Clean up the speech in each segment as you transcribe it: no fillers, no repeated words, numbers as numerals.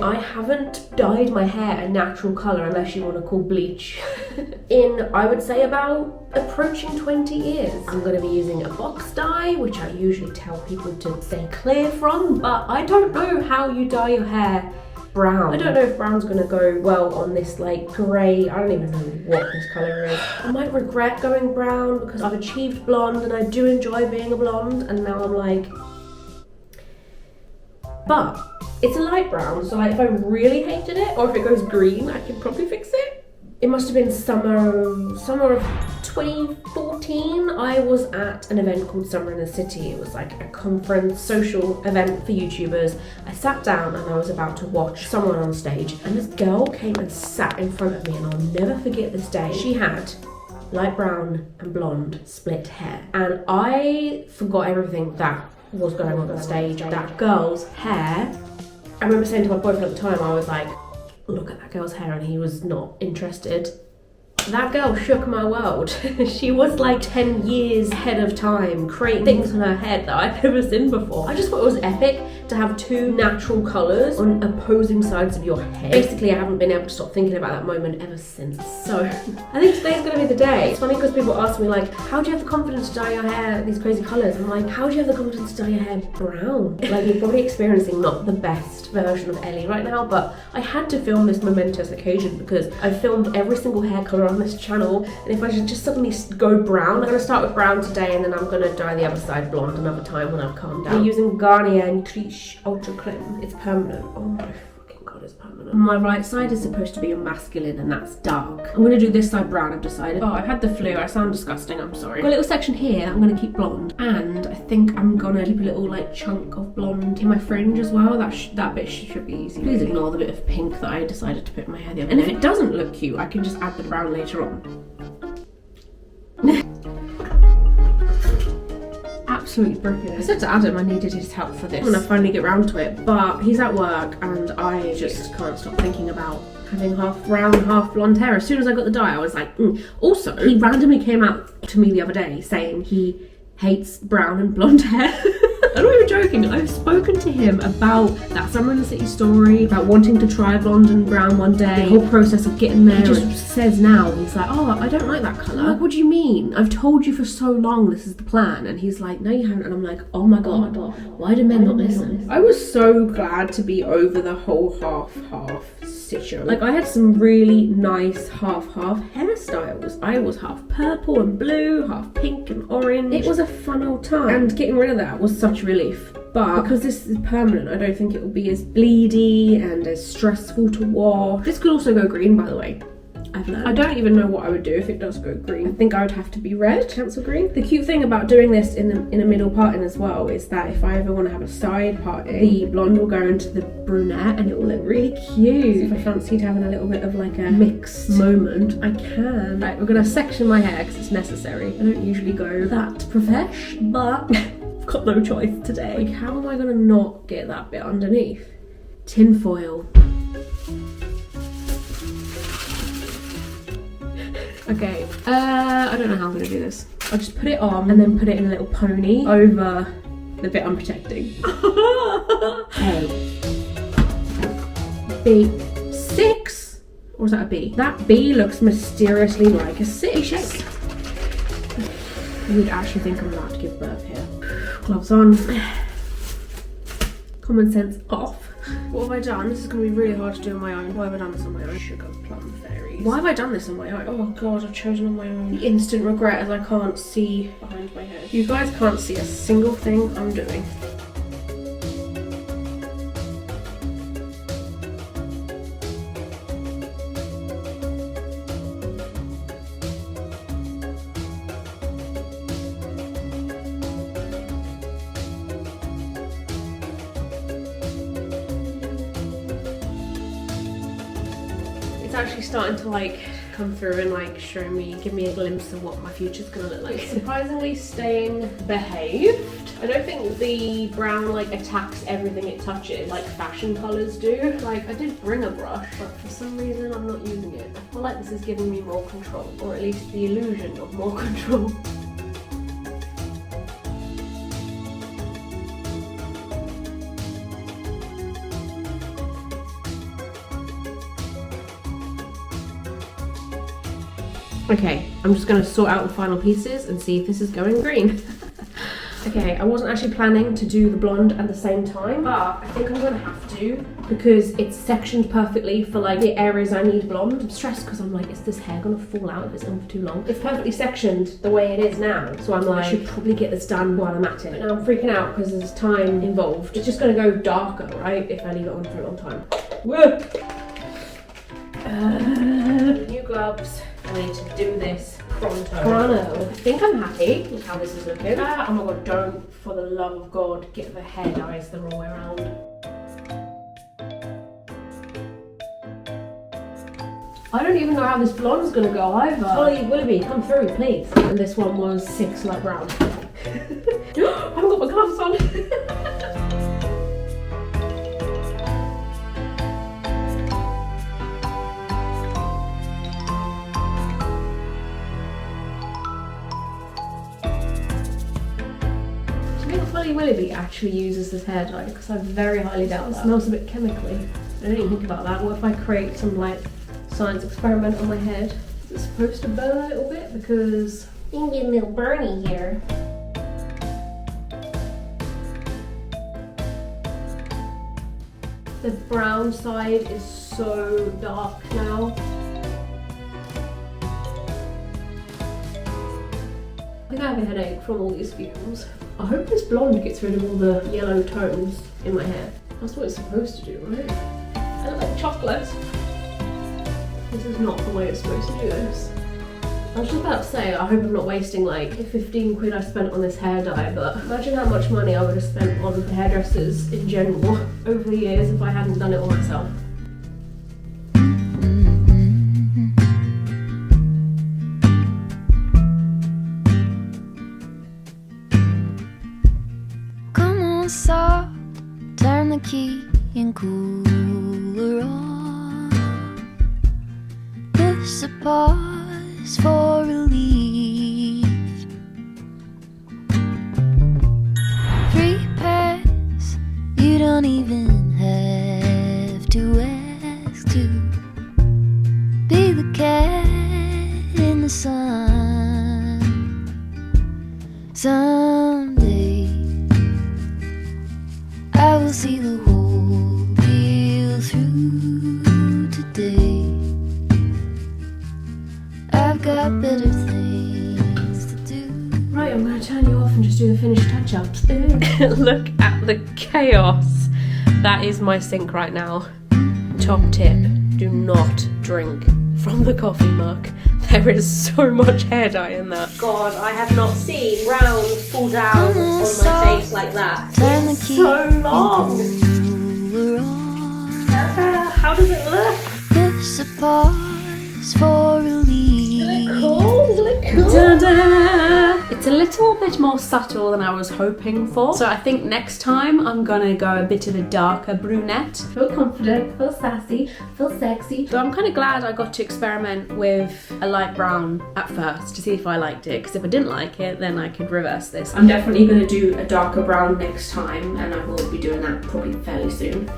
I haven't dyed my hair a natural colour, unless you want to call bleach, in, I would say, about approaching 20 years. I'm going to be using a box dye, which I usually tell people to stay clear from, but I don't know how you dye your hair brown. I don't know if brown's gonna go well on this like grey, I don't even know what this colour is. I might regret going brown because I've achieved blonde and I do enjoy being a blonde, and now I'm like, but it's a light brown, so like if I really hated it, or if it goes green, I can probably fix it. It must have been summer of 2014. I was at an event called Summer in the City. It was like a conference, social event for YouTubers. I sat down and I was about to watch someone on stage, and this girl came and sat in front of me, and I'll never forget this day. She had light brown and blonde split hair, and I forgot everything that was going on the stage. That girl's hair, I remember saying to my boyfriend at the time, I was like, look at that girl's hair, and he was not interested. That girl shook my world. She was like 10 years ahead of time, creating things in her head that I've never seen before. I just thought it was epic to have two natural colours on opposing sides of your head. Basically, I haven't been able to stop thinking about that moment ever since. So I think today's gonna be the day. It's funny because people ask me like, how do you have the confidence to dye your hair these crazy colours? I'm like, how do you have the confidence to dye your hair brown? Like, you're probably experiencing not the best version of Ellie right now, but I had to film this momentous occasion because I filmed every single hair colour on this channel, and if I should just suddenly go brown, I'm going to start with brown today, and then I'm going to dye the other side blonde another time when I've calmed down. I'm using Garnier Nutrition Ultra Clean. It's permanent. Oh my fucking god, it's permanent. My right side is supposed to be a masculine, and that's dark. I'm going to do this side brown, I've decided. Oh, I've had the flu. I sound disgusting, I'm sorry. Got a little section here I'm going to keep blonde, and I think I'm going to keep a little like chunk of blonde in my fringe as well. That bit should be easy. Please ignore the bit of pink that I decided to put in my hair the other day. And if it doesn't look cute, I can just add the brown later on. Absolutely brilliant. I said to Adam I needed his help for this when I finally get round to it, but he's at work and I just can't stop thinking about having half brown, half blonde hair. As soon as I got the dye, I was like, Also, he randomly came out to me the other day saying he hates brown and blonde hair. I'm not even joking. I've spoken to him about that Summer in the City story, about wanting to try blonde and brown one day, the whole process of getting there. He just says now, he's like, oh, I don't like that colour. I'm like, what do you mean? I've told you for so long this is the plan. And he's like, no, you haven't. And I'm like, oh my god, why do men not listen? I was so glad to be over the whole half-half situation. Like, I had some really nice half-half hairstyles. I was half purple and blue, half pink and orange. It was a fun old time, and getting rid of that was such a relief. But because this is permanent, I don't think it will be as bleedy and as stressful to wash. This could also go green, by the way. I've learned. I don't even know what I would do if it does go green. I think I would have to be red, cancel green. The cute thing about doing this in a middle parting as well is that if I ever want to have a side parting, the blonde will go into the brunette and it will look really cute. So if I fancied having a little bit of like a mixed moment, I can. Right, we're gonna section my hair because it's necessary. I don't usually go that profesh, but I've got no choice today. Like, how am I gonna not get that bit underneath? Tin foil. Okay, I don't know how I'm gonna do this. I'll just put it on and then put it in a little pony over the bit I'm protecting. A. B. 6? Or is that a B? That B looks mysteriously like a 6. You'd actually think I'm allowed to give birth here. Gloves on. Common sense off. What have I done? This is going to be really hard to do on my own. Why have I done this on my own? Sugar plum fairies. Why have I done this on my own? Oh god, I've chosen on my own. The instant regret as I can't see behind my head. You guys can't see a single thing I'm doing. Actually starting to like come through and like give me a glimpse of what my future's gonna look like. It's surprisingly staying behaved. I don't think the brown like attacks everything it touches like fashion colours do. Like, I did bring a brush, but for some reason I'm not using it. I feel like this is giving me more control, or at least the illusion of more control. Okay, I'm just gonna sort out the final pieces and see if this is going green. Okay, I wasn't actually planning to do the blonde at the same time, but I think I'm gonna have to because it's sectioned perfectly for like the areas I need blonde. I'm stressed because I'm like, is this hair gonna fall out if it's on for too long? It's perfectly sectioned the way it is now, so I'm like, I should probably get this done while I'm at it. But now I'm freaking out because there's time involved. It's just gonna go darker, right, if I leave it on for a long time. Whoa! New gloves. I need to do this pronto. I think I'm happy with how this is looking. Oh my god, don't, for the love of God, get the hair dyes the wrong way around. I don't even know how this blonde's gonna go either. Holly Willoughby, come through, please. And this one was 6 light brown. I haven't got my gloves on. Holly Willoughby actually uses this hair dye because I very highly doubt that. It smells a bit chemically. I didn't even think about that. What if I create some like science experiment on my head? Is it supposed to burn a little bit? Because you can get a little burny here. The brown side is so dark now. I think I have a headache from all these fumes. I hope this blonde gets rid of all the yellow tones in my hair. That's what it's supposed to do, right? I look like chocolate. This is not the way it's supposed to do this. I was just about to say, I hope I'm not wasting like the 15 quid I spent on this hair dye, but imagine how much money I would have spent on hairdressers in general over the years if I hadn't done it all myself. So turn the key and cooler on. This a pause for relief. 3 pairs, you don't even have to ask to be the cat in the sun. Someday I will see the whole deal through today. I've got better things to do. Right, I'm going to turn you off and just do the finished touch-ups. Look at the chaos. That is my sink right now. Top tip, do not drink from the coffee mug. There is so much hair dye in that. God, I have not seen round fall down on my face like that. It's so long. How does it look? This a pause for relief. Does it look cool? Does it look cool? Ta-da! It's a little bit more subtle than I was hoping for. So I think next time I'm gonna go a bit of a darker brunette. Feel confident, feel sassy, feel sexy. So I'm kind of glad I got to experiment with a light brown at first to see if I liked it. Because if I didn't like it, then I could reverse this. I'm definitely gonna do a darker brown next time, and I will be doing that probably fairly soon.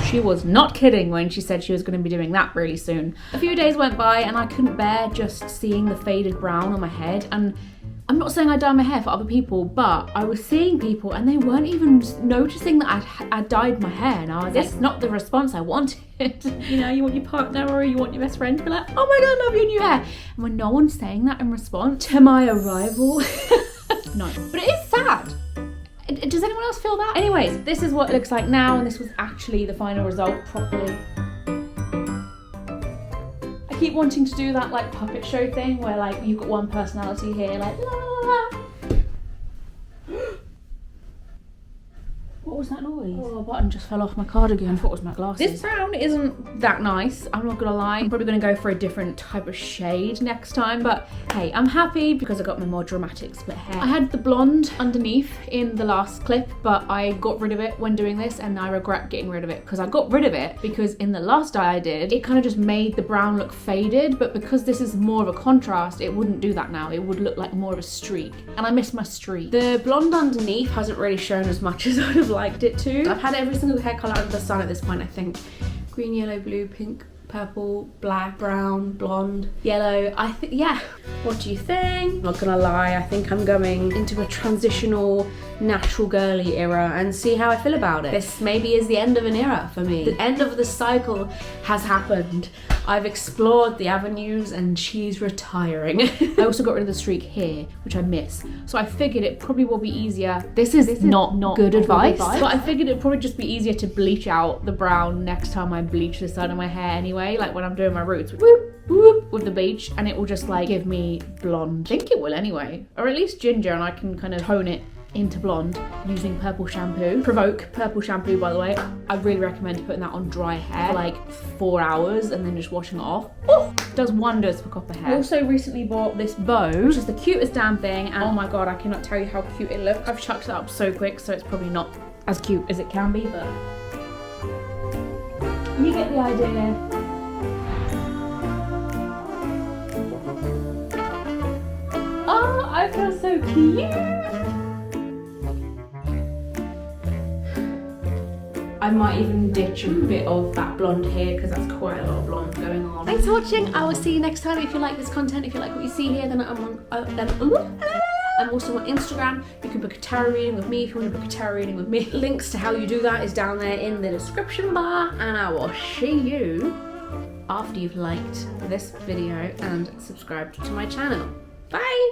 She was not kidding when she said she was going to be doing that really soon. A few days went by and I couldn't bear just seeing the faded brown on my head. And I'm not saying I dye my hair for other people, but I was seeing people and they weren't even noticing that I'd dyed my hair. And I was like, that's not the response I wanted. You know, you want your partner or you want your best friend to be like, oh my God, I love your new hair. And when no one's saying that in response to my arrival, no. But it is sad. Does anyone else feel that? Anyways, this is what it looks like now, and this was actually the final result properly. I keep wanting to do that like puppet show thing where like you've got one personality here, like la la la. What was that noise? Oh, a button just fell off my cardigan. I thought it was my glasses. This brown isn't that nice, I'm not gonna lie. I'm probably gonna go for a different type of shade next time, but hey, I'm happy because I got my more dramatic split hair. I had the blonde underneath in the last clip, but I got rid of it when doing this, and I regret getting rid of it because I got rid of it because in the last dye I did, it kind of just made the brown look faded, but because this is more of a contrast, it wouldn't do that now. It would look like more of a streak, and I miss my streak. The blonde underneath hasn't really shown as much as I'd have liked it to. I've had every single hair colour under the sun at this point, I think. Green, yellow, blue, pink, purple, black, brown, blonde, yellow. I think, yeah. What do you think? Not gonna lie, I think I'm going into a transitional, natural girly era and see how I feel about it. This maybe is the end of an era for me. The end of the cycle has happened. I've explored the avenues and she's retiring. I also got rid of the streak here, which I miss. So I figured it probably will be easier. This is not good advice, but I figured it'd probably just be easier to bleach out the brown next time I bleach the side of my hair anyway, like when I'm doing my roots. Whoop, whoop, with the bleach, and it will just like give me blonde. I think it will anyway, or at least ginger, and I can kind of tone it into blonde using purple shampoo. Provoke purple shampoo, by the way. I really recommend putting that on dry hair for like 4 hours and then just washing it off. Oh, does wonders for copper hair. I also recently bought this bow, which is the cutest damn thing, and oh my god, I cannot tell you how cute it looks. I've chucked it up so quick, so it's probably not as cute as it can be, but you get the idea. Oh, I feel so cute. I might even ditch a bit of that blonde here because that's quite a lot of blonde going on. Thanks for watching. I will see you next time. If you like this content, if you like what you see here, then I'm also on Instagram. You can book a tarot reading with me if you want to book a tarot reading with me. Links to how you do that is down there in the description bar, and I will see you after you've liked this video and subscribed to my channel. Bye!